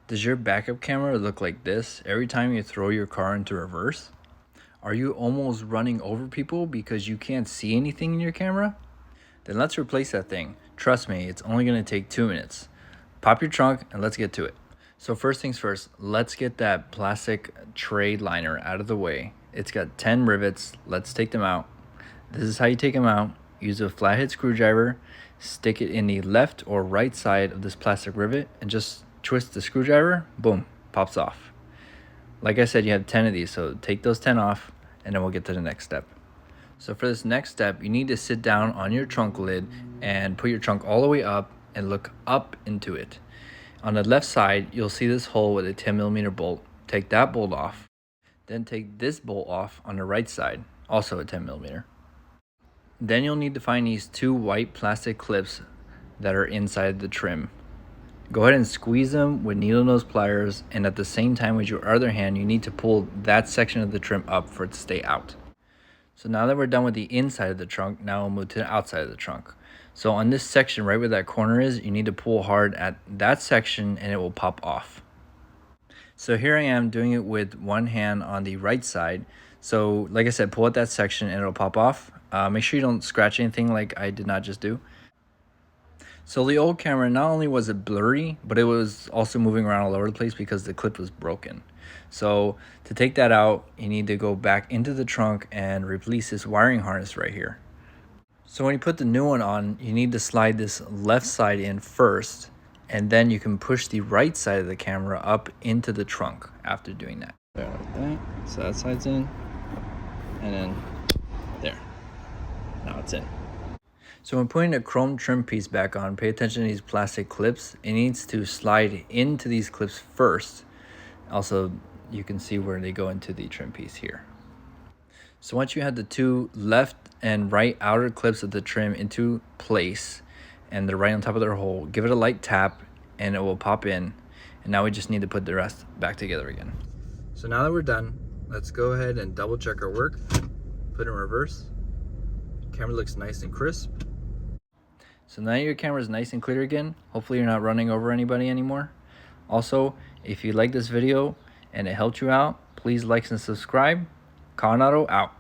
Does your backup camera look like this every time you throw your car into reverse? Are you almost running over people because you can't see anything in your camera? Then let's replace that thing. Trust me, it's only going to take 2 minutes. Pop your trunk and let's get to it. So first things first, let's get that plastic tray liner out of the way. It's got 10 rivets. Let's take them out. This is how you take them out. Use a flathead screwdriver, stick it in the left or right side of this plastic rivet, and just twist the screwdriver, boom, pops off. Like I said, you have 10 of these, so take those 10 off, and then we'll get to the next step. So for this next step, you need to sit down on your trunk lid and put your trunk all the way up and look up into it. On the left side, you'll see this hole with a 10mm bolt. Take that bolt off. Then take this bolt off on the right side, also a 10mm. Then you'll need to find these 2 white plastic clips that are inside the trim. Go ahead and squeeze them with needle nose pliers, and at the same time with your other hand, you need to pull that section of the trim up for it to stay out. So now that we're done with the inside of the trunk, now we'll move to the outside of the trunk. So on this section, right where that corner is, you need to pull hard at that section and it will pop off. So here I am doing it with one hand on the right side. So like I said, pull at that section and it'll pop off. Make sure you don't scratch anything like I did not just do. So the old camera, not only was it blurry, but it was also moving around all over the place because the clip was broken. So to take that out, you need to go back into the trunk and replace this wiring harness right here. So when you put the new one on, you need to slide this left side in first, and then you can push the right side of the camera up into the trunk after doing that. There, like that. So that side's in, and then there. Now it's in. So when putting the chrome trim piece back on, pay attention to these plastic clips. It needs to slide into these clips first. Also, you can see where they go into the trim piece here. So once you have the 2 left and right outer clips of the trim into place, and they're right on top of their hole, give it a light tap and it will pop in. And now we just need to put the rest back together again. So now that we're done, let's go ahead and double check our work. Put it in reverse. Camera looks nice and crisp. So now your camera is nice and clear again. Hopefully you're not running over anybody anymore. Also, if you like this video and it helped you out, please like and subscribe. Conado out.